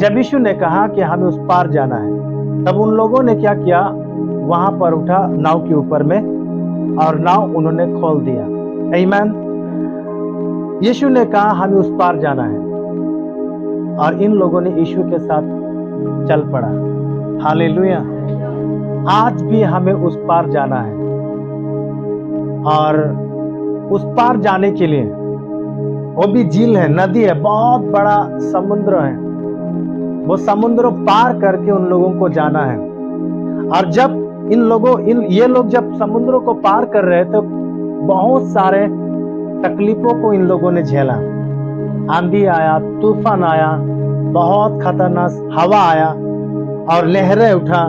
जब यीशु ने कहा कि हमें उस पार जाना है, तब उन लोगों ने क्या किया, वहां पर उठा नाव के ऊपर में और नाव उन्होंने खोल दिया। आमीन। यीशु ने कहा हमें उस पार जाना है और इन लोगों ने यीशु के साथ चल पड़ा। हालेलुया। आज भी हमें उस पार जाना है और उस पार जाने के लिए वो भी झील है, नदी है, बहुत बड़ा समुद्र है। वो समुद्र पार करके उन लोगों को जाना है। और जब ये लोग जब समुद्र को पार कर रहे थे, बहुत सारे तकलीफों को इन लोगों ने झेला। आंधी आया, तूफान आया, बहुत खतरनाक हवा आया और लहरें उठा,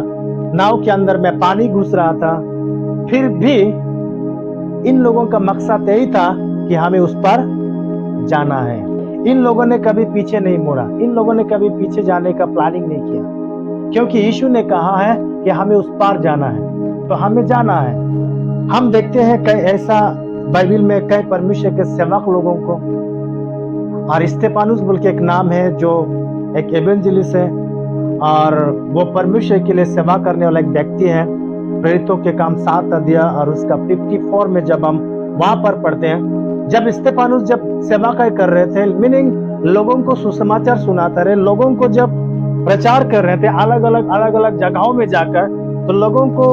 नाव के अंदर में पानी घुस रहा था। फिर भी इन लोगों का मकसद यही था कि हमें उस पर जाना है। इन लोगों ने कभी पीछे नहीं मुड़ा, इन लोगों ने कभी पीछे जाने का प्लानिंग नहीं किया, क्योंकि यीशु ने कहा है कि हमें उस पार जाना है, तो हमें जाना है। हम देखते हैं कई ऐसा बाइबल में कई परमेश्वर के सेवक लोगों को, और स्तेफानुस बोल के एक नाम है जो एक एवेंजलिस्ट है और वो परमेश्वर के लिए सेवा करने वाला एक व्यक्ति है। प्रेरितों के काम 7 अध्याय और उसका 54 में जब हम वहां पर पढ़ते हैं, जब स्तेफानुस जब सेवा कर रहे थे, मीनिंग लोगों को सुसमाचार सुनाता रहे, लोगों को जब प्रचार कर रहे थे अलग अलग जगहों में जाकर, तो लोगों को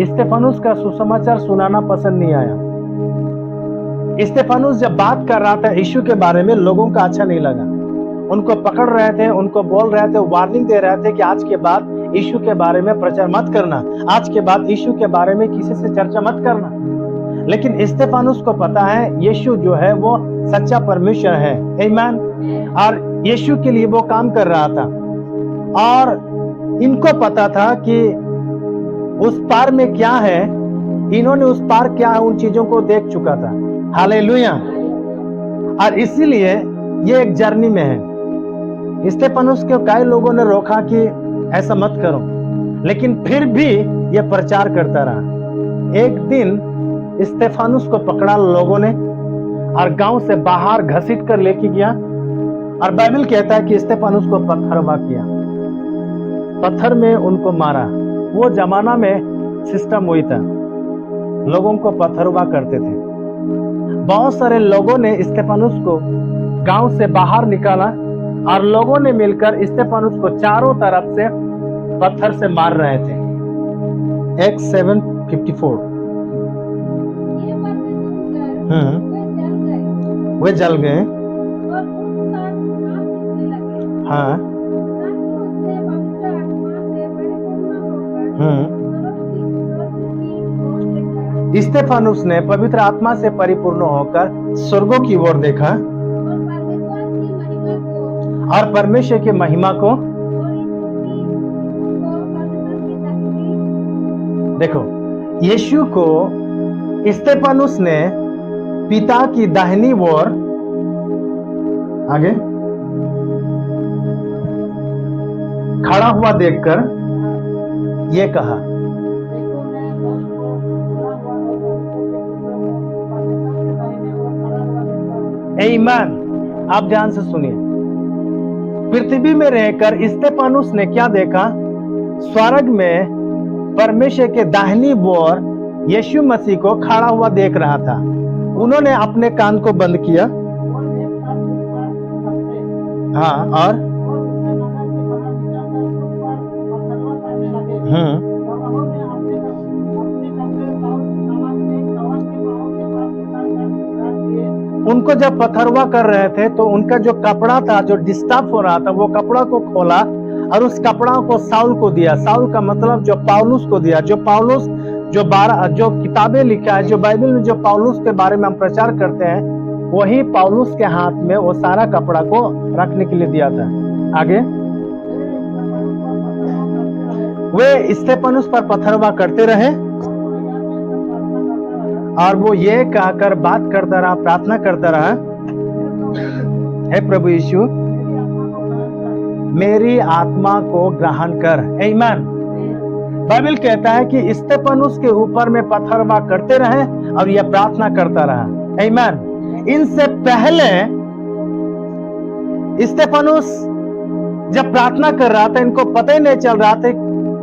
स्तेफानुस का सुसमाचार सुनाना पसंद नहीं आया। स्तेफानुस जब बात कर रहा था यीशु के बारे में, लोगों का अच्छा नहीं लगा। उनको पकड़ रहे थे, उनको बोल रहे थे, वार्निंग दे रहे थे कि आज के बाद यीशु के बारे में प्रचार मत करना, आज के बाद यीशु के बारे में किसी से चर्चा मत करना। लेकिन स्तेफानुस को पता है यीशु जो है वो सच्चा परमेश्वर है। आमीन। और यीशु के लिए वो काम कर रहा था और इनको पता था कि उस पार में क्या है। इन्होंने उस पार क्या है उन चीजों को देख चुका था। हालेलुया। और इसीलिए ये एक जर्नी में है। स्तेफानुस को कई लोगों ने रोका कि ऐसा मत करो, लेकिन फिर भी ये प्रचार करता रहा। एक दिन स्तेफानुस को पकड़ा लोगों ने और गांव से बाहर घसीट कर लेके गया, और बाइबल कहता है कि स्तेफानुस को पत्थरवा किया, पत्थर में उनको मारा। वो जमाना में सिस्टम वही था, लोगों को पत्थरवा करते थे। बहुत सारे लोगों ने स्तेफानुस को गांव से बाहर निकाला और लोगों ने मिलकर स्तेफानुस को चारों तरफ से पत्थर से मार रहे थे। Acts 7:54। वे जल गए। हाँ। स्तेफानुस ने पवित्र आत्मा से परिपूर्ण होकर स्वर्गों की ओर देखा और परमेश्वर की महिमा को। देखो, यीशु को स्तेफानुस ने पिता की दाहिनी ओर आगे खड़ा हुआ देखकर ये कहा। आमीन। आप ध्यान से सुनिए। पृथ्वी में रहकर स्तेफानुस ने क्या देखा? स्वर्ग में परमेश्वर के दाहिनी ओर यीशु मसीह को खड़ा हुआ देख रहा था। उन्होंने अपने कान को बंद किया। हाँ, और उनको जब पथरवा कर रहे थे तो उनका जो कपड़ा था जो डिस्टर्ब हो रहा था, वो कपड़ा को खोला और उस कपड़ा को साउल को दिया। साउल का मतलब जो पौलुस को दिया। जो पौलुस जो किताबें लिखा है, जो बाइबल में जो पौलुस के बारे में हम प्रचार करते हैं, वही पौलुस के हाथ में वो सारा कपड़ा को रखने के लिए दिया था। आगे वे स्तेफानुस पर पथरवा करते रहे और वो ये कहकर बात करता रहा, प्रार्थना करता रहा, हे प्रभु यीशु, मेरी आत्मा को ग्रहण कर। आमीन। बाइबल कहता है कि स्तेफानुस के ऊपर में पथरवा करते रहे और यह प्रार्थना करता रहा। आमीन। इनसे पहले स्तेफानुस जब प्रार्थना कर रहा था इनको पता ही नहीं चल रहा था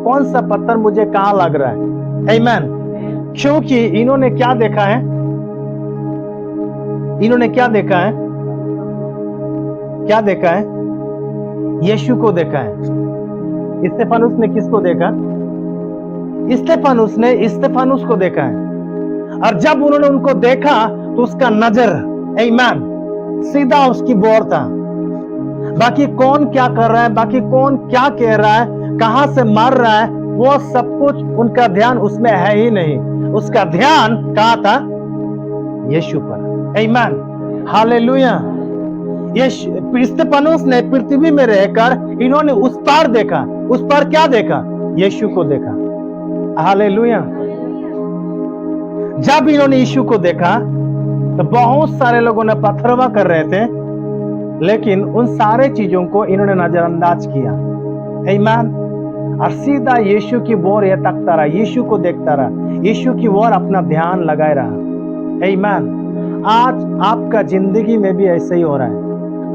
कौन सा पत्थर मुझे कहां लग रहा है। आमीन। क्योंकि इन्होंने क्या देखा है? इन्होंने क्या देखा है? क्या देखा है? यीशु को देखा है। स्तेफानुस ने किसको देखा? स्तेफानुस ने स्तेफानुस को देखा है। और जब उन्होंने उनको देखा तो उसका नजर आमीन सीधा उसकी ओर था। बाकी कौन क्या कर रहा है, बाकी कौन क्या कह रहा है, कहां से मार रहा है, वो सब कुछ उनका ध्यान उसमें है ही नहीं। उसका ध्यान कहां था? यीशु पर। आमीन। हालेलुया। स्तेफानुस ने पृथ्वी में रहकर इन्होंने उस पार देखा। उस पार क्या देखा? यीशु को देखा। हालेलुया। जब इन्होंने यीशु को देखा तो बहुत सारे लोगों ने पथरवा कर रहे थे, लेकिन उन सारे चीजों को इन्होंने नजरअंदाज किया। आमीन। और सीधा यीशु की ओर ये तकता रहा, यीशु को देखता रहा, यीशु की ओर अपना ध्यान लगाए रहा। आमीन। आज आपका जिंदगी में भी ऐसे ही हो रहा है।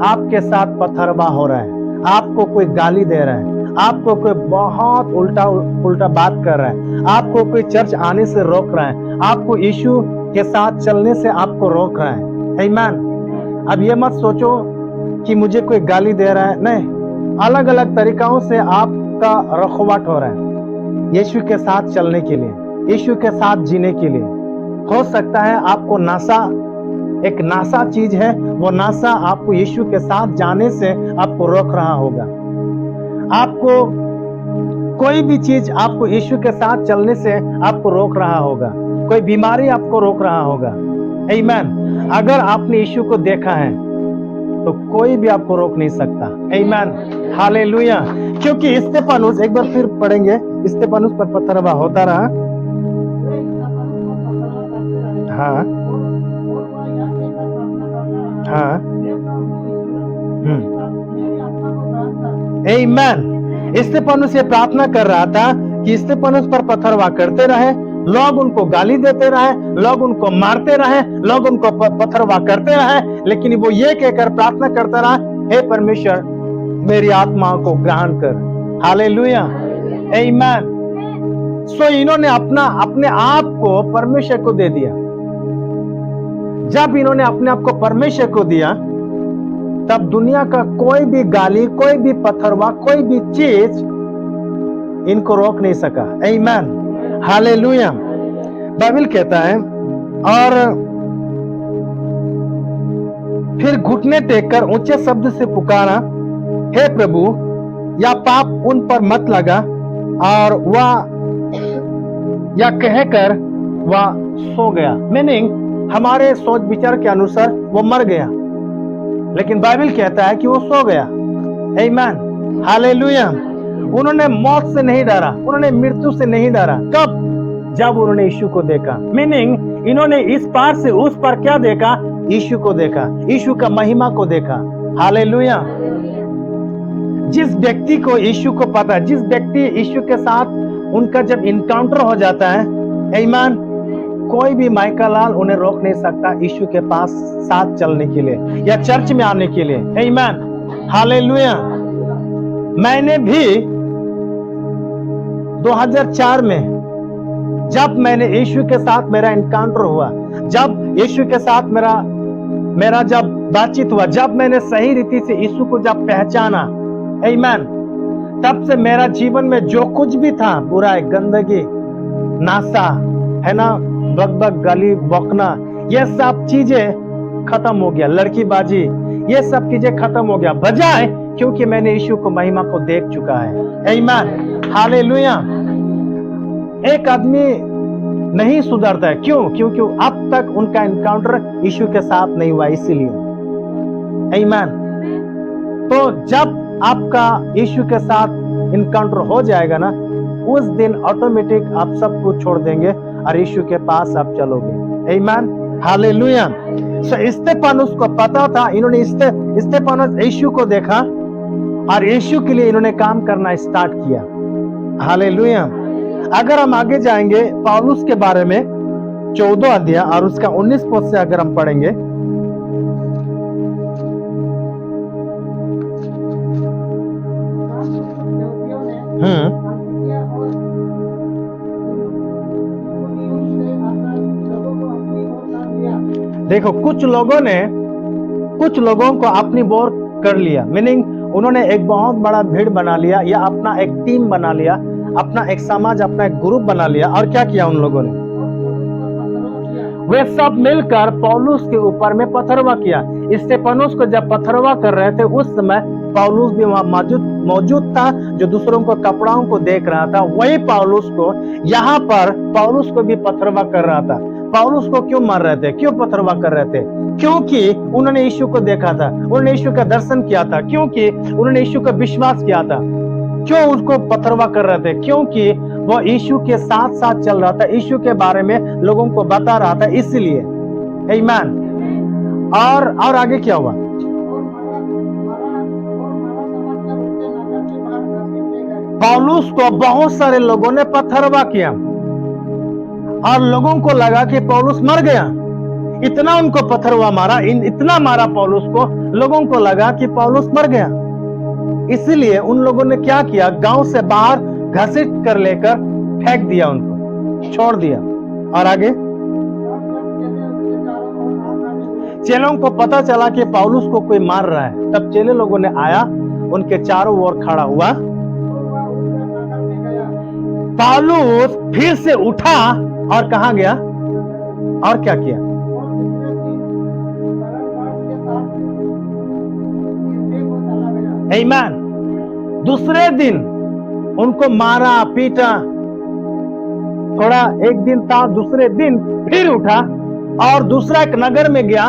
आपके साथ पथरवा हो रहा है, आपको कोई गाली दे रहा है, आपको कोई बहुत उल्टा उल्टा बात कर रहा है, आपको कोई चर्च आने से रोक रहा है, आपको यीशु के साथ चलने से आपको रोक रहा है। आमीन। अब ये मत सोचो कि मुझे कोई गाली दे रहा है, नहीं, अलग अलग तरीकों से आपका रखवाट हो रहा है यीशु के साथ चलने के लिए, यीशु के साथ जीने के लिए। हो सकता है आपको नासा, एक नासा चीज है, वो नासा आपको यीशु के साथ जाने से आपको रोक रहा होगा। आपको कोई भी चीज आपको यीशु के साथ चलने से आपको रोक रहा होगा, कोई बीमारी आपको रोक रहा होगा। आमीन। अगर आपने यीशु को देखा है तो कोई भी आपको रोक नहीं सकता। आमीन। हालेलुया। क्योंकि स्तेफानुस, एक बार फिर पढ़ेंगे, स्तेफानुस पर पथरवा होता रहा। हाँ हाँ। आमीन। स्तेफानुस ये प्रार्थना कर रहा था कि स्तेफानुस पर पथरवा करते रहे, लोग उनको गाली देते रहे, लोग उनको मारते रहे, लोग उनको पथरवा करते रहे, लेकिन वो ये कहकर प्रार्थना करता रहा, हे परमेश्वर मेरी आत्मा को ग्रहण कर। हालेलुया। आमीन। सो इन्होंने अपने आप को परमेश्वर को दे दिया। जब इन्होंने अपने आप को परमेश्वर को दिया, तब दुनिया का कोई भी गाली, कोई भी पथरवा, कोई भी चीज इनको रोक नहीं सका। आमीन। हालेलुया। बाइबल कहता है, और फिर घुटने टेककर ऊंचे शब्द से पुकारा, हे प्रभु या पाप उन पर मत लगा। और वह या कहकर वह सो गया। मीनिंग हमारे सोच विचार के अनुसार वो मर गया, लेकिन बाइबल कहता है कि वो सो गया। आमीन। हालेलुया। उन्होंने मौत से नहीं डरा, उन्होंने मृत्यु से नहीं डरा। कब? जब उन्होंने यीशु को देखा। मीनिंग इन्होंने इस पार से उस पार क्या देखा? यीशु को देखा, यीशु का महिमा को देखा। हालेलुया। जिस व्यक्ति को यीशु को पता है, जिस व्यक्ति यीशु के साथ उनका जब इनकाउंटर हो जाता है, आमीन, कोई भी माइका लाल उन्हें रोक नहीं सकता यीशु के पास साथ चलने के लिए या चर्च में आने के लिए। आमीन। हालेलुया। मैंने भी 2004 में जब मैंने यीशु के साथ मेरा एनकाउंटर हुआ, जब यीशु के साथ मेरा जब बातचीत हुआ, जब मैंने सही रीति से यीशु को जब पहचाना, आमीन, तब से मेरा जीवन में जो कुछ भी था, बुराई, गंदगी, नासा, है ना, बकबक, गाली बकना, ये सब चीजें खत्म हो गया, लड़कीबाजी, ये सब चीजें खत्म हो गया, बजाय क्योंकि मैंने यीशु को महिमा को देख चुका है। आमीन। हालेलुया। एक आदमी नहीं सुधरता है, क्यों? क्योंकि अब तक उनका एनकाउंटर यीशु के साथ नहीं हुआ, इसीलिए। आमीन। तो जब आपका यीशु के साथ इनकाउंटर हो जाएगा ना, उस दिन ऑटोमेटिक आप सब कुछ छोड़ देंगे और यीशु के पास आप चलोगे। आमीन। हालेलुया। सो स्तेफानुस को पता था, इन्होंने स्तेफानुस यीशु को देखा और यीशु के लिए इन्होंने काम करना स्टार्ट किया। हालेलुया। अगर हम आगे जाएंगे पौलुस के बारे में 14 अध्याय और उसका 19 पद से अगर हम पढ़ेंगे, यहूदियों ने हम्म अंतियोकिया और इकुनियुम से आकर लोगों को अपनी ओर कर लिया। देखो, कुछ लोगों को अपनी ओर कर लिया, मीनिंग उन्होंने एक बहुत बड़ा भीड़ बना लिया, या अपना एक टीम बना लिया, अपना एक समाज, अपना एक ग्रुप बना लिया। और क्या किया उन लोगों ने? वे सब मिलकर पौलुस के ऊपर में पथरवा किया। स्तेफानोस को जब पथरवा कर रहे थे, उस समय पौलुस भी वहां मौजूद था, जो दूसरों को कपड़ों को देख रहा था। वही पौलुस को यहाँ पर पौलुस को भी पथरवा कर रहा था। पौलुस को क्यों मार रहे थे, क्यों पथरवा कर रहे थे? क्योंकि उन्होंने यीशु को देखा था, उन्होंने यीशु का दर्शन किया था, क्योंकि उन्होंने यीशु का विश्वास किया था। क्यों उसको पथरवा कर रहे थे? क्योंकि वो यीशु के साथ साथ चल रहा था, यीशु के बारे में लोगों को बता रहा था, इसलिए। आमीन। और आगे क्या हुआ? पौलुस को बहुत सारे लोगों ने पथरवा किया और लोगों को लगा कि पौलुस मर गया। इतना उनको पथरवा मारा, इतना मारा पौलुस को, लोगों को लगा कि पौलुस मर गया। इसलिए उन लोगों ने क्या किया? गांव से बाहर घसीट कर लेकर फेंक दिया, उनको छोड़ दिया। और आगे चेलों को पता चला कि पौलुस को कोई मार रहा है, तब चेले लोगों ने आया, उनके चारों ओर खड़ा हुआ। पौलुस फिर से उठा और कहां गया और क्या किया? आमीन। दूसरे दिन उनको मारा, पीटा, थोड़ा एक दिन था, दूसरे दिन फिर उठा और दूसरा एक नगर में गया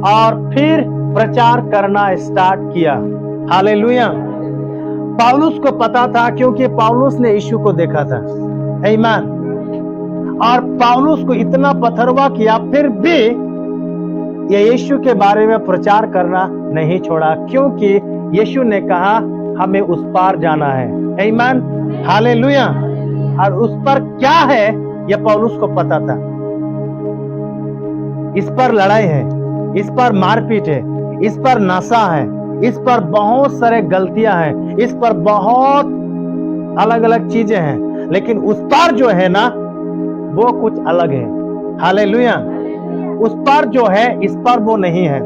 और फिर प्रचार करना स्टार्ट किया। हालेलुया। पौलुस को पता था, क्योंकि पौलुस ने यीशु को देखा था। आमीन। और पौलुस को इतना पथरवा किया, फिर भी ये यीशु के बारे में प्रचार करना नहीं छोड़ा, क्योंकि यीशु ने कहा हमें उस पार जाना है। आमीन। हालेलुया। और उस पर क्या है यह पौलुस को पता था। इस पर लड़ाई है, इस पर मारपीट है, इस पर नशा है, इस पर बहुत सारे गलतियां हैं, इस पर बहुत अलग अलग चीजें हैं, लेकिन उस पर जो है ना, वो कुछ अलग है। हालेलुया। उस पर जो है, इस पर वो नहीं है।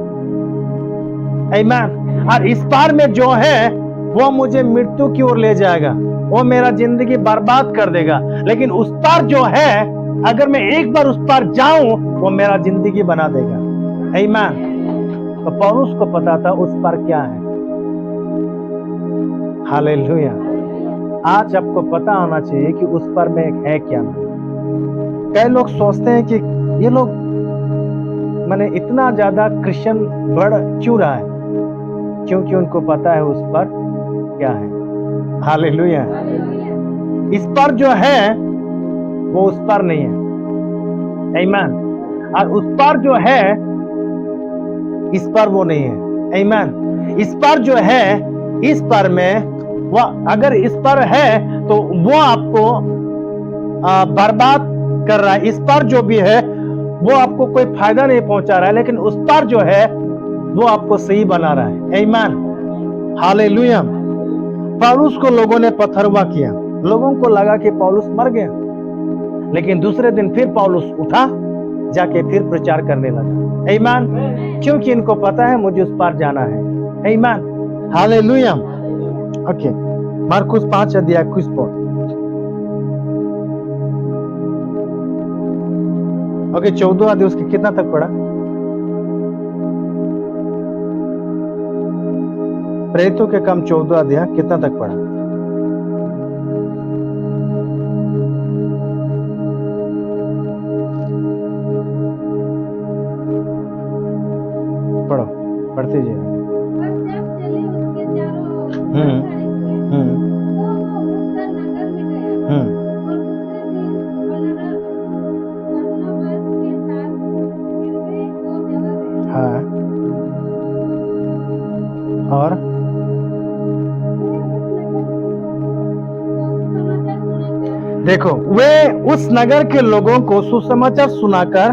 आमीन। और इस पार में जो है, वो मुझे मृत्यु की ओर ले जाएगा, वो मेरा जिंदगी बर्बाद कर देगा। लेकिन उस पार जो है, अगर मैं एक बार उस पार जाऊं, वो मेरा जिंदगी बना देगा। आमीन। तो पौलुस को पता था उस पार क्या है। हालेलुया। आज आपको पता होना चाहिए कि उस पार में है क्या। कई लोग सोचते हैं कि ये लोग मैंने इतना ज्यादा क्रिश्चियन बढ़ क्यों रहा है, क्योंकि उनको पता है उस पर क्या है। हालेलुया। इस पर जो है वो उस पर नहीं है। आमीन। और उस पर जो है, इस पर वो नहीं है। आमीन। इस पर जो है, इस पर में वो, अगर इस पर है तो वो आपको बर्बाद कर रहा है। इस पर जो भी है वो आपको कोई फायदा नहीं पहुंचा रहा है, लेकिन उस पर जो है वो आपको सही बना रहा है। आमीन। हालेलुया। पौलुस को लोगों ने पथरवा किया, लोगों को लगा कि पौलुस मर गया, लेकिन दूसरे दिन फिर पौलुस उठा, जाके फिर प्रचार करने लगा। आमीन। क्योंकि इनको पता है मुझे उस पार जाना है। आमीन। हालेलुया। ओके, मार्कुस 5:21 पढ़। ओके, 14 अध्याय उसके कितना तक पढ़ा? प्रेरितों के काम 14 अध्याय कितना तक पढ़ा? पढ़ो, पढ़ते जाइए। हाँ, और देखो, वे उस नगर के लोगों को सुसमाचार सुनाकर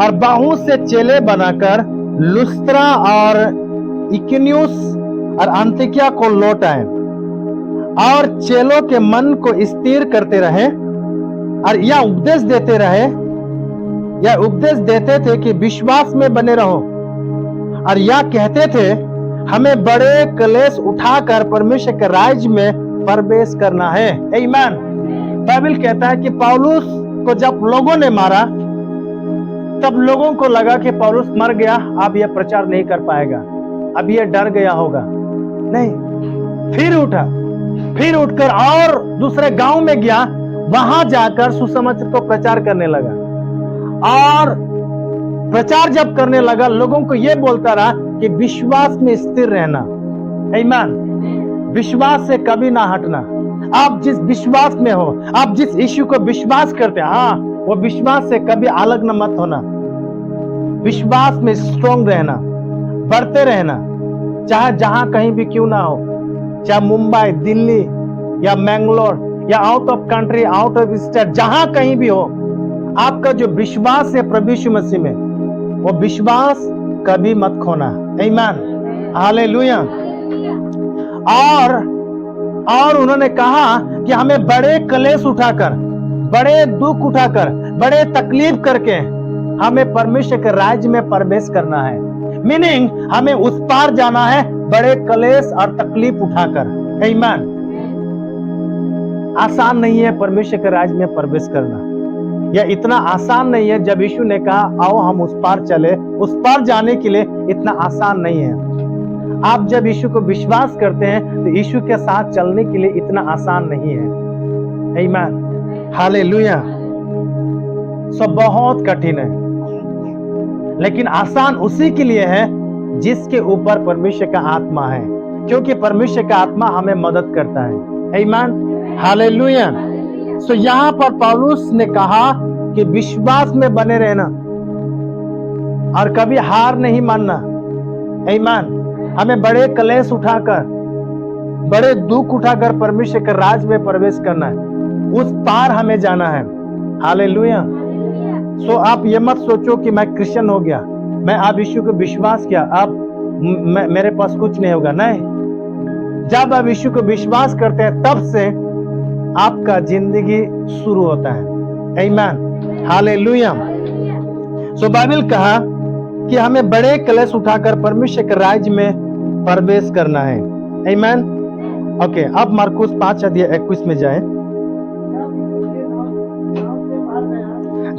और बहुत से चेले बनाकर लुस्त्रा और इकुनियुम और अंतियोकिया को लौट आए। और चेलों के मन को स्थिर करते रहे और यह उपदेश देते थे कि विश्वास में बने रहो, और यह कहते थे हमें बड़े क्लेश उठाकर परमेश्वर के राज्य में प्रवेश करना है। आमीन। बाइबल कहता है कि पौलुस को जब लोगों ने मारा तब लोगों को लगा कि पौलुस मर गया, अब यह प्रचार नहीं कर पाएगा, अब यह डर गया होगा। नहीं, फिर उठकर और दूसरे गांव में गया, वहां जाकर सुसमाचार को प्रचार करने लगा, और प्रचार जब करने लगा लोगों को यह बोलता रहा कि विश्वास में स्थिर रहना। आमीन। विश्वास से कभी ना हटना। आप जिस विश्वास में हो, आप जिस यीशु को विश्वास करते हैं, हाँ, वो विश्वास से कभी अलग न मत होना। विश्वास में स्ट्रांग रहना, बढ़ते रहना, चाहे जहां कहीं भी क्यों ना हो, चाहे मुंबई, दिल्ली या मैंगलोर या out of country, out of state, जहां कहीं भी हो, आपका जो विश्वास है प्रभु यीशु मसीह में, वो विश्वास कभी मत खोना। आमीन। हालेलुया। और उन्होंने कहा कि हमें बड़े क्लेश उठाकर, बड़े दुख उठाकर, बड़े तकलीफ करके हमें परमेश्वर के राज्य में प्रवेश करना है। मीनिंग हमें उस पार जाना है बड़े क्लेश और तकलीफ उठाकर। आमीन। आसान नहीं है परमेश्वर के राज्य में प्रवेश करना, यह इतना आसान नहीं है। जब यीशु ने कहा आओ हम उस पार चले, उस पार जाने के लिए इतना आसान नहीं है। आप जब यीशु को विश्वास करते हैं तो यीशु के साथ चलने के लिए इतना आसान नहीं है। आमीन। हालेलुया। सब बहुत कठिन है, लेकिन आसान उसी के लिए है जिसके ऊपर परमेश्वर का आत्मा है, क्योंकि परमेश्वर का आत्मा हमें मदद करता है। आमीन। हालेलुया। सो यहां पर पौलुस ने कहा कि विश्वास में बने रहना और कभी हार नहीं मानना। आमीन। हमें बड़े क्लेश उठाकर, बड़े दुख उठाकर परमेश्वर के राज में प्रवेश करना है, उस पार हमें जाना है। हालेलुया। सो आप ये मत सोचो कि मैं क्रिश्चियन हो गया, मैं अब यीशु को विश्वास किया, अब मेरे पास कुछ नहीं होगा। नहीं, जब आप यीशु को विश्वास करते हैं तब से आपका जिंदगी शुरू होता है। आमीन। हालेलुया। सो बाइबल कहा कि हमें बड़े क्लेश उठाकर परमेश्वर के राज्य में प्रवेश करना है। आमीन। ओके, अब मरकुस 5:21 में जाए।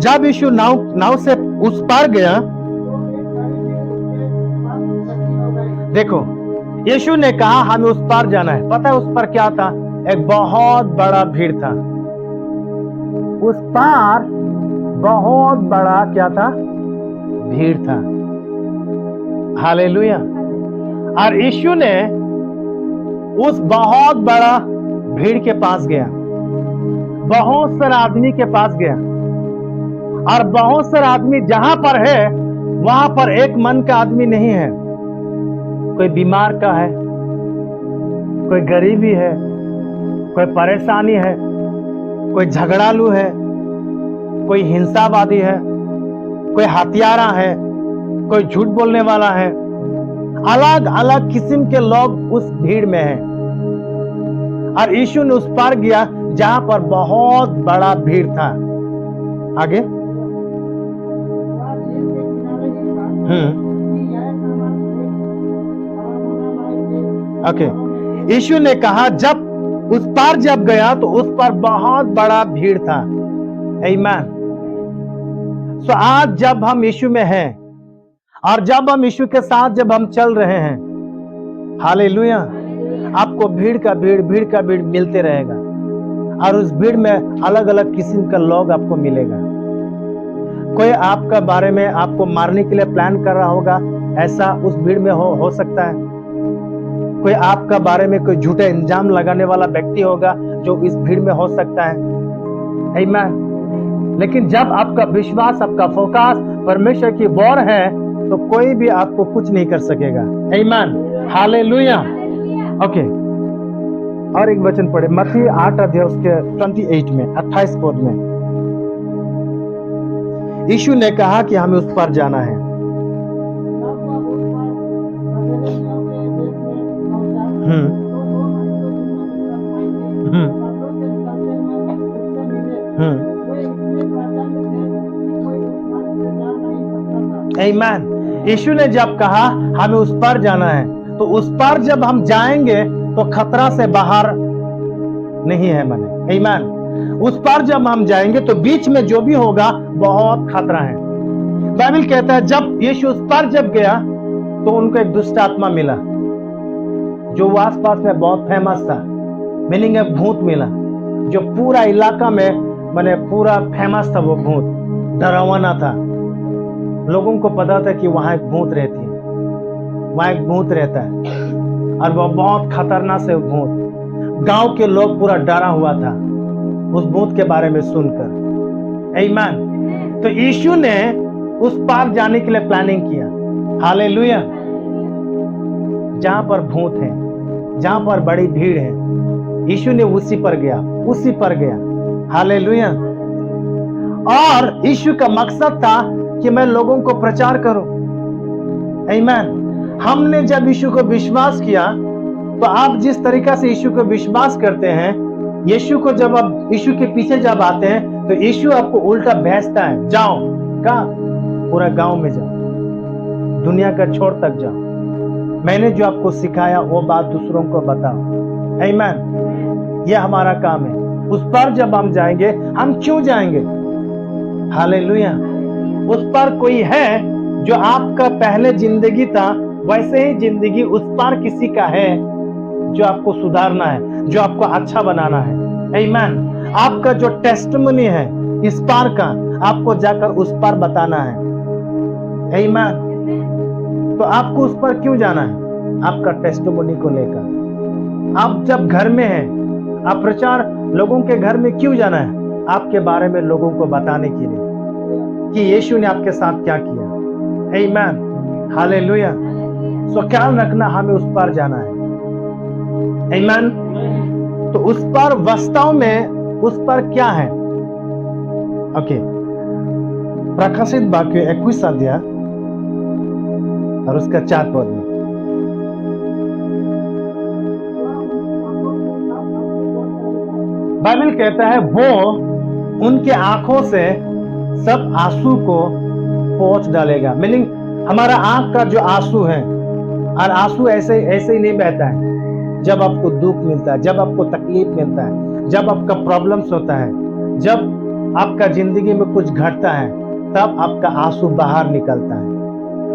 जब यीशु नाव से उस पार गया, देखो यीशु ने कहा हमें उस पार जाना है। पता है उस पर क्या था? एक बहुत बड़ा भीड़ था। उस पार बहुत बड़ा क्या था? भीड़ था। हालेलुया। और यीशु ने उस बहुत बड़ा भीड़ के पास गया, बहुत सारे आदमी के पास गया, और बहुत सारे आदमी जहां पर है वहां पर एक मन का आदमी नहीं है। कोई बीमार का है, कोई गरीबी है, कोई परेशानी है, कोई झगड़ालू है, कोई हिंसावादी है, कोई हत्यारा है, कोई झूठ बोलने वाला है। अलग अलग किस्म के लोग उस भीड़ में हैं। और यीशु ने उस पार गया जहां पर बहुत बड़ा भीड़ था। आगे ओके, यीशु ने कहा जब उस पार जब गया तो उस पर बहुत बड़ा भीड़ था। आमीन। सो आज जब हम यीशु में हैं और जब हम यीशु के साथ जब हम चल रहे हैं, हालेलुया, आपको भीड़ का भीड़ मिलते रहेगा, और उस भीड़ में अलग अलग किस्म का लोग आपको मिलेगा। कोई आपका बारे में आपको मारने के लिए प्लान कर रहा होगा, ऐसा उस भीड़ में हो सकता है। कोई आपका बारे में कोई झूठा इल्जाम लगाने वाला व्यक्ति होगा जो इस भीड़ में हो सकता है। आमीन। लेकिन जब आपका विश्वास, आपका फोकस परमेश्वर की ओर है तो कोई भी आपको कुछ नहीं कर सकेगा। आमीन। हालेलुया। ओके, और एक वचन पढ़े, मत्ती 8 उसके 28 में 28 पद में यीशु ने कहा कि हमें उस पर जाना है। हम्म, कब्रों से निकलते हुए उससे मिले। वे इतने प्रचंड थे कि कोई उस मार्ग से जा नहीं सकता था। आमीन। यीशु ने जब कहा हमें उस पार जाना है, तो उस पार जब हम जाएंगे तो खतरा से बाहर नहीं है मने। आमीन। उस पार जब हम जाएंगे तो बीच में जो भी होगा बहुत खतरा है। बाइबल कहता है जब यीशु उस पार जब गया तो उनको एक दुष्ट आत्मा मिला जो आसपास में बहुत फेमस था, मीनिंग एक भूत मिला जो पूरा इलाका में माने पूरा फेमस था। वो भूत डरावना था, लोगों को पता था कि वहां एक भूत रहती है, वहां एक भूत रहता है और वो बहुत खतरनाक से भूत। गांव के लोग पूरा डरा हुआ था उस भूत के बारे में सुनकर। आमीन। तो यीशु ने उस पार जाने के लिए प्लानिंग किया। हालेलुया। जहां पर भूत है, जहां पर बड़ी भीड़ है, यीशु ने उसी पर गया। हालेलुया। और यीशु का मकसद था कि मैं लोगों को प्रचार करूं। आमीन। हमने जब यीशु को विश्वास किया तो आप जिस तरीका से यीशु को विश्वास करते हैं, यीशु को जब आप यीशु के पीछे जब आते हैं तो यीशु आपको उल्टा भेजता है, जाओ कहां? पूरा गांव में जाओ, दुनिया का छोर तक जाओ, मैंने जो आपको सिखाया वो बात दूसरों को बताओ। आमीन। ये हमारा काम है। उस पर जब हम जाएंगे, हम क्यों जाएंगे? हालेलुया। उस पर कोई है जो आपका पहले जिंदगी था वैसे ही जिंदगी उस पार किसी का है जो आपको सुधारना है, जो आपको अच्छा बनाना है। आमीन। आपका जो टेस्टिमनी है इस पार का, आपको जाकर उस पार बताना है। आमीन। तो आपको उस पर क्यों जाना है? आपका टेस्टिमनी को लेकर। आप जब घर में हैं, आप प्रचार लोगों के घर में क्यों जाना है? आपके बारे में लोगों को बताने के लिए कि यीशु ने आपके साथ क्या किया। आमीन। हालेलुया। सो ख्याल रखना, हमें उस पार जाना है। आमीन। तो उस पार वास्तव में उस पर क्या है? ओके, प्रकाशित वाक्य 21 अध्याय और उसका 4 पद में बाइबल कहता है वो उनके आंखों से सब आंसू को पोंछ डालेगा। मीनिंग हमारा आंख का जो आंसू है, और आंसू ऐसे ही नहीं बहता है। जब आपको दुख मिलता है, जब आपको तकलीफ मिलता है, जब आपका प्रॉब्लम्स होता है, जब आपका जिंदगी में कुछ घटता है, तब आपका आंसू बाहर निकलता है।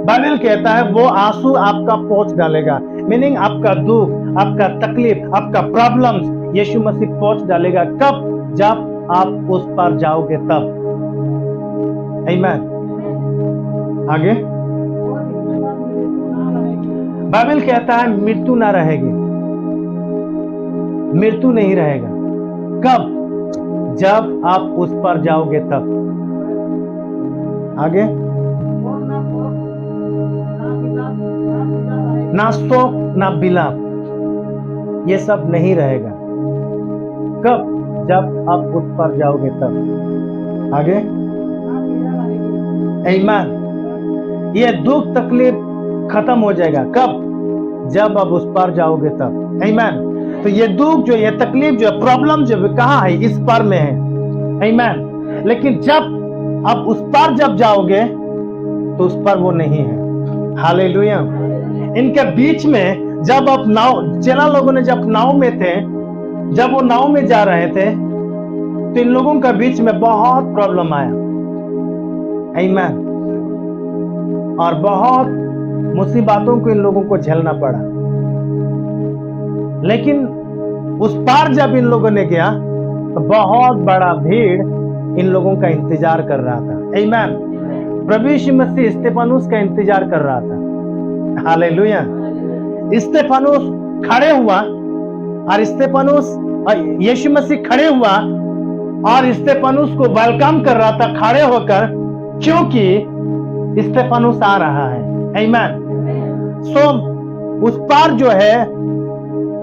बाइबल कहता है वो आंसू आपका पोंछ डालेगा। मीनिंग आपका दुख, आपका तकलीफ, आपका प्रॉब्लम्स यीशु मसीह पोंछ डालेगा। कब? जब आप उस पर जाओगे तब। आमीन। आगे बाइबल कहता है मृत्यु ना रहेगी, मृत्यु नहीं रहेगा। कब? जब आप उस पर जाओगे तब। आगे ना शोक ना बिलाप, ये सब नहीं रहेगा। कब? जब आप उस पर जाओगे तब। आगे आमीन। ये दुख तकलीफ खत्म हो जाएगा। कब? जब आप उस पर जाओगे तब। आमीन। तो ये दुख जो, ये तकलीफ जो, प्रॉब्लम जो कहाँ है? इस पर में है। आमीन। लेकिन जब आप उस पर जब जाओगे तो उस पर वो नहीं है। हालेलुया। इनके बीच में जब आप चेला लोगों ने जब नाव में थे, जब वो नाव में जा रहे थे तो इन लोगों का बीच में बहुत प्रॉब्लम आया। आमीन। और बहुत मुसीबतों को इन लोगों को झेलना पड़ा। लेकिन उस पार जब इन लोगों ने गया तो बहुत बड़ा भीड़ इन लोगों का इंतजार कर रहा था। आमीन। प्रभु यीशु मसीह स्तेफानुस का इंतजार कर रहा था। हालेलुया। स्तेफानुस खड़े हुआ और स्तेफानुस यीशु मसीह खड़े हुआ और स्तेफानुस को वेलकम कर रहा था खड़े होकर, क्योंकि स्तेफानुस आ रहा है। आमीन। सो उस पार जो है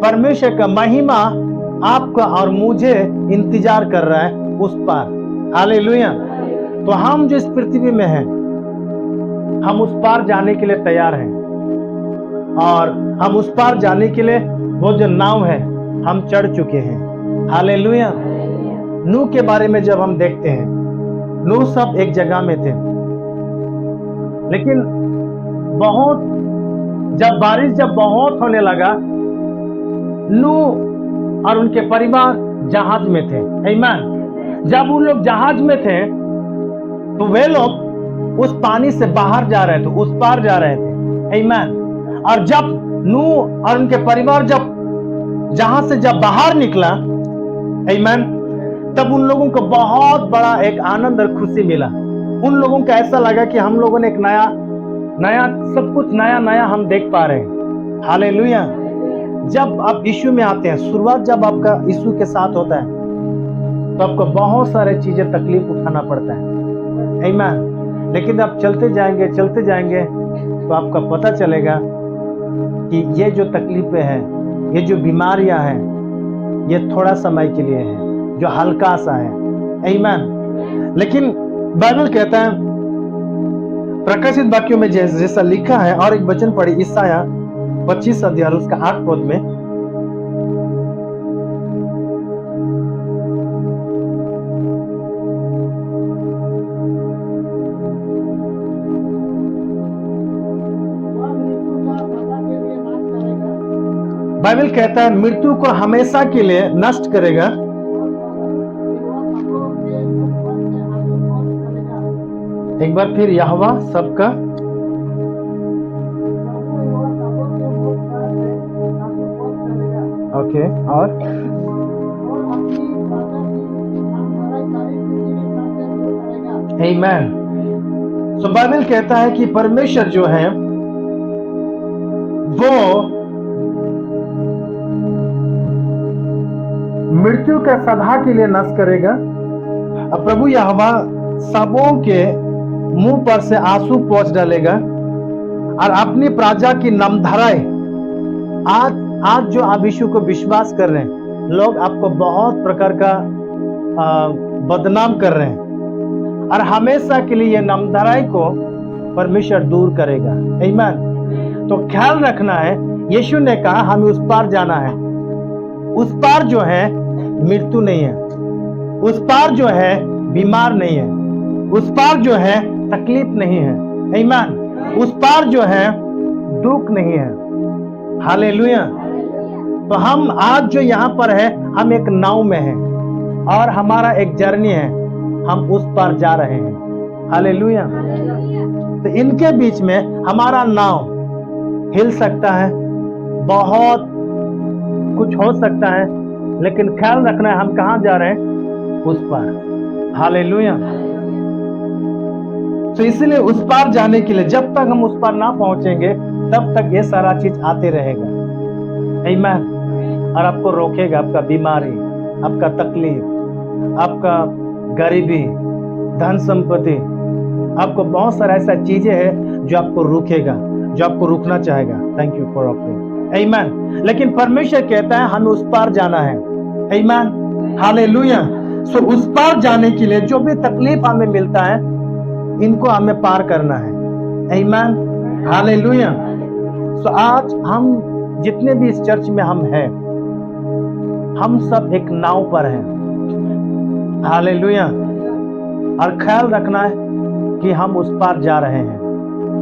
परमेश्वर का महिमा आपका और मुझे इंतजार कर रहा है उस पार। हालेलुया। तो हम जो इस पृथ्वी में हैं, हम उस पार जाने के लिए तैयार हैं, और हम उस पार जाने के लिए वो जो नाव है हम चढ़ चुके हैं। हालेलुया। नूह के बारे में जब हम देखते हैं, नूह सब एक जगह में थे, लेकिन बहुत बारिश जब बहुत होने लगा, नूह और उनके परिवार जहाज में थे। आमीन। जब उन लोग जहाज में थे तो वे लोग उस पानी से बाहर जा रहे थे, उस पार जा रहे थे। आमीन। और जब नूह और उनके परिवार जब जहाज से जब बाहर निकला, आमीन, तब उन लोगों को बहुत बड़ा एक आनंद और खुशी मिला। उन लोगों को ऐसा लगा कि हम लोगों ने एक नया सब कुछ नया हम देख पा रहे हैं। हालेलुया। जब आप यीशु में आते हैं, शुरुआत जब आपका यीशु के साथ होता है, तो आपको बहुत सारे चीजें तकलीफ उठाना पड़ता है। आमीन। लेकिन आप चलते जाएंगे तो आपका पता चलेगा कि ये जो तकलीफें हैं, ये जो बीमारियां हैं, ये थोड़ा समय के लिए है, जो हल्का सा है। आमीन। लेकिन बाइबल कहता है, प्रकाशित वाक्यों में जैसा लिखा है, और एक वचन पढ़ी, ईसाया 25 अध्याय उसका 8 पद में, वह मृत्यु का सदा के लिए नाश करेगा बाइबल कहता है मृत्यु को हमेशा के लिए नष्ट करेगा, और सबों के मुख पर से आंसू पोंछ करेगा। एक बार फिर यहोवा सबका, वह सबों के मुख पर से आंसू पोंछ करेगा ओके, और अपनी प्रजा की नामधराई सारी पृथ्वी पर से दूर करेगा। आमीन। सो बाइबल कहता है कि परमेश्वर जो है वो मृत्यु का सदा के लिए नष्ट करेगा। अब प्रभु यहोवा सबों के मुंह पर से आंसू पोंछ डालेगा और अपनी प्रजा की नामधराई, आज जो आप यीशु को विश्वास कर रहे हैं, लोग आपको बहुत प्रकार का बदनाम कर रहे हैं, और हमेशा के लिए ये नामधराई को परमेश्वर दूर करेगा। आमीन। तो ख्याल रखना है, यीशु ने कहा हमें उस पार जाना है। उस पार जो है मृत्यु नहीं है, उस पार जो है बीमार नहीं है, उस पार जो है तकलीफ नहीं है। आमीन। उस पार जो है दुख नहीं है। हालेलुया। तो हम आज जो यहाँ पर है, हम एक नाव में हैं और हमारा एक जर्नी है, हम उस पार जा रहे हैं। हालेलुया। तो इनके बीच में हमारा नाव हिल सकता है, बहुत कुछ हो सकता है, लेकिन ख्याल रखना है हम कहाँ जा रहे हैं, उस पार। हालेलुया। तो इसलिए उस पार जाने के लिए जब तक हम उस पार ना पहुंचेंगे, तब तक ये सारा चीज आते रहेगा। आमीन। और आपको रोकेगा, आपका बीमारी, आपका तकलीफ, आपका गरीबी, धन संपत्ति, आपको बहुत सारा ऐसा चीजें हैं जो आपको रोकेगा, जो आपको रुकना चाहेगा। Thank you for offering. आमीन। लेकिन परमेश्वर कहता है हमें उस पार जाना है। आमीन। हालेलुया। सो उस पार जाने के लिए जो भी तकलीफ हमें मिलता है, इनको हमें पार करना है। आमीन। हालेलुया। सो आज हम जितने भी इस चर्च में हम हैं, हम सब एक नाव पर हैं। हालेलुया। और ख्याल रखना है कि हम उस पार जा रहे हैं।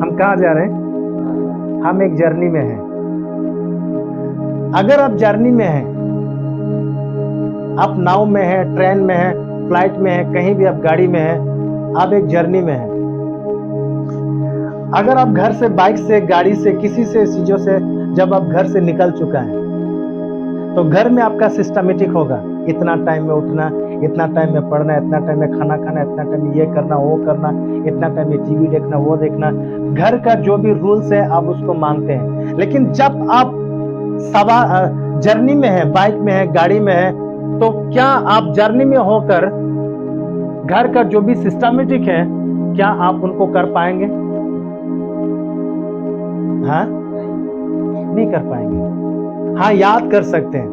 हम कहाँ जा रहे हैं? हम एक जर्नी में हैं। अगर आप जर्नी में हैं, आप नाव में हैं, ट्रेन में हैं, फ्लाइट में हैं, कहीं भी आप गाड़ी में हैं, आप एक जर्नी में हैं। अगर आप घर से, बाइक से, गाड़ी से, किसी से चीजों से जब आप घर से निकल चुका है, तो घर में आपका सिस्टमेटिक होगा, इतना टाइम में उठना, इतना टाइम में पढ़ना, इतना टाइम में खाना खाना, इतना टाइम में ये करना, वो करना, इतना टाइम में टीवी देखना, वो देखना। घर का जो भी रूल्स है आप उसको मानते हैं। लेकिन जब आप जर्नी में है, बाइक में है, गाड़ी में है, तो क्या आप जर्नी में होकर घर का जो भी सिस्टमेटिक है, क्या आप उनको कर पाएंगे? हाँ, नहीं कर पाएंगे। हाँ, याद कर सकते हैं,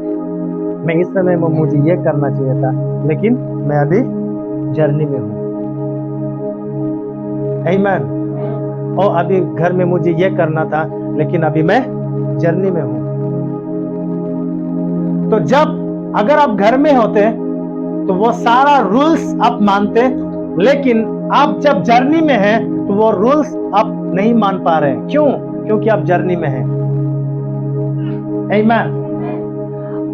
मैं इस समय में मुझे ये करना चाहिए था, लेकिन मैं अभी जर्नी में हूँ। आमीन। और अभी घर में मुझे ये करना था, लेकिन अभी मैं जर्नी में हूँ। तो जब अगर आप घर में होते तो वो सारा रूल्स आप मानते, लेकिन आप जब जर्नी में हैं तो वो रूल्स आप नहीं मान पा रहे हैं। क्यों? क्योंकि आप जर्नी में हैं। आमीन।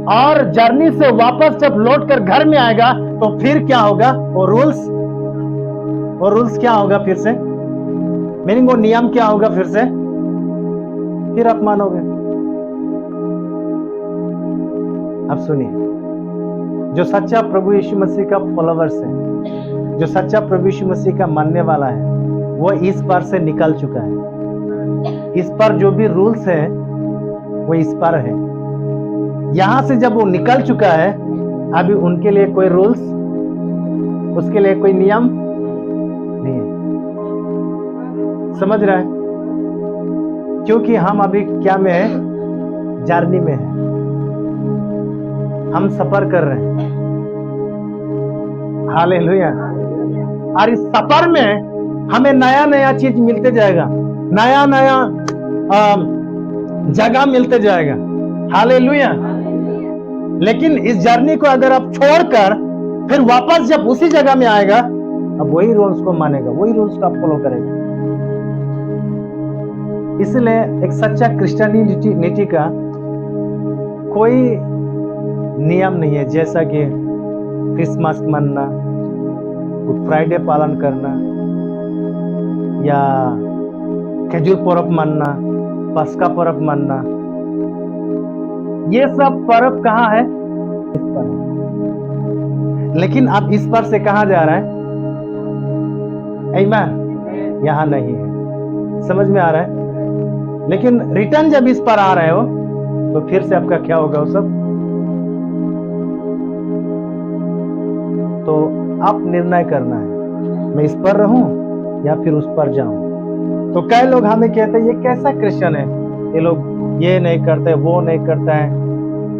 और जर्नी से वापस जब लौट कर घर में आएगा तो फिर क्या होगा? वो रूल्स क्या होगा फिर से? मीनिंग वो नियम क्या होगा फिर से? फिर आप मानोगे। अब सुनिए, जो सच्चा प्रभु यीशु मसीह का फॉलोवर्स है, जो सच्चा प्रभु यीशु मसीह का मानने वाला है, वो इस पार से निकल चुका है। इस पर जो भी रूल्स है वो इस पर है। यहां से जब वो निकल चुका है, अभी उनके लिए कोई रूल्स, उसके लिए कोई नियम नहीं है। समझ रहा है? क्योंकि हम अभी क्या में है? जर्नी में है। हम सफर कर रहे हैं। हालेलुया। और इस सफर में हमें नया नया चीज मिलते जाएगा, नया नया जगह मिलते जाएगा। हालेलुया। लेकिन इस जर्नी को अगर आप छोड़कर फिर वापस जब उसी जगह में आएगा, अब वही रूल्स को मानेगा, वही रूल्स को आप फॉलो करेगा। इसलिए एक सच्चा क्रिश्चियनिटी का कोई नियम नहीं है, जैसा कि क्रिसमस मानना, गुड फ्राइडे पालन करना, या खजूर पर्व मानना, पस्का पर्व मानना। ये सब पर्व कहाँ है? इस पर। लेकिन अब इस पर से कहाँ जा रहा है? आमीन। यहां नहीं है। समझ में आ रहा है? लेकिन रिटर्न जब इस पर आ रहे हो तो फिर से आपका क्या होगा? वो सब तो आप निर्णय करना है, मैं इस पर रहूं या फिर उस पर जाऊं। तो कई लोग हमें कहते हैं ये कैसा क्रिश्चियन है, ये लोग ये नहीं करते, वो नहीं करता है,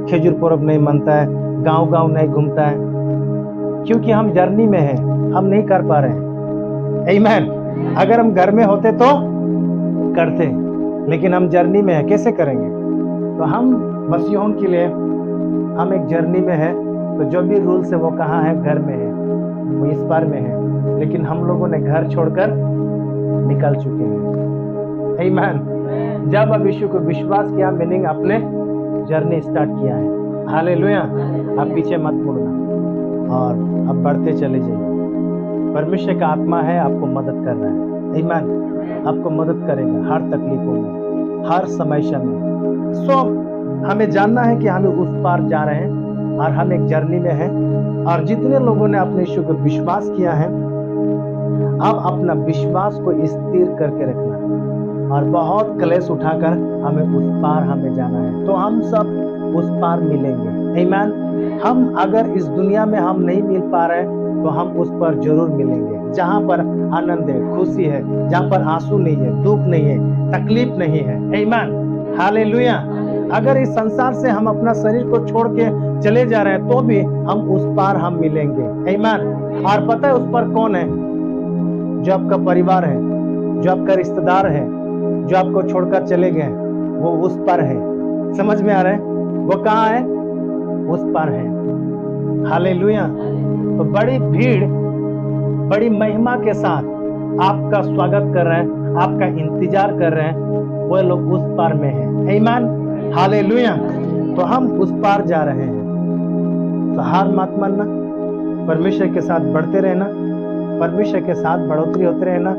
खजूर पर्व नहीं मानता है, गांव गांव नहीं घूमता है। क्योंकि हम जर्नी में हैं, हम नहीं कर पा रहे हैं। आमीन। अगर हम घर में होते तो करते, लेकिन हम जर्नी में हैं, कैसे करेंगे? तो हम मसीहों के लिए हम एक जर्नी में है, तो जो भी रूल्स है वो कहाँ है? घर में है, वो इस पार में है। लेकिन हम लोगों ने घर छोड़कर निकल चुके हैं। आमीन। जब अब यीशु को विश्वास किया, मीनिंग अपने जर्नी स्टार्ट किया है। हालेलुया। अब पीछे मत मुड़ना और अब बढ़ते चले जाइए। परमेश्वर का आत्मा है, आपको मदद कर रहा है। आमीन। आपको मदद करेगा हर तकलीफों में, हर समस्या में। सो हमें जानना है कि हमें उस पार जा रहे हैं और हम एक जर्नी में हैं। और जितने लोगों ने अपने यीशु को विश्वास किया है, अब अपना विश्वास को स्थिर करके रखना और बहुत क्लेश उठाकर हमें उस पार हमें जाना है। तो हम सब उस पार मिलेंगे। आमीन। हम अगर इस दुनिया में हम नहीं मिल पा रहे तो हम उस पर जरूर मिलेंगे, जहां पर आनंद है, खुशी है, जहां पर आंसू नहीं है, दुख नहीं है, तकलीफ नहीं है। आमीन। हालेलुया। अगर इस संसार से हम अपना शरीर को छोड़ के चले जा रहे हैं तो भी हम उस पार हम मिलेंगे। आमीन। और पता है उस पर कौन है? जो आपका परिवार है, जो आपका रिश्तेदार है, जो आपको छोड़कर चले गए, वो उस पर है। समझ में आ रहा है? वो कहाँ है? उस पर है। हालेलुया। तो बड़ी भीड़, बड़ी महिमा के साथ आपका स्वागत कर रहे हैं, आपका इंतजार कर रहे हैं। वो लोग उस पार में हैं। आमीन। हालेलुया। तो हम उस पार जा रहे हैं। तो हार मत मानना, परमेश्वर के साथ बढ़ते रहना, परमेश्वर के साथ बढ़ोतरी होते रहना।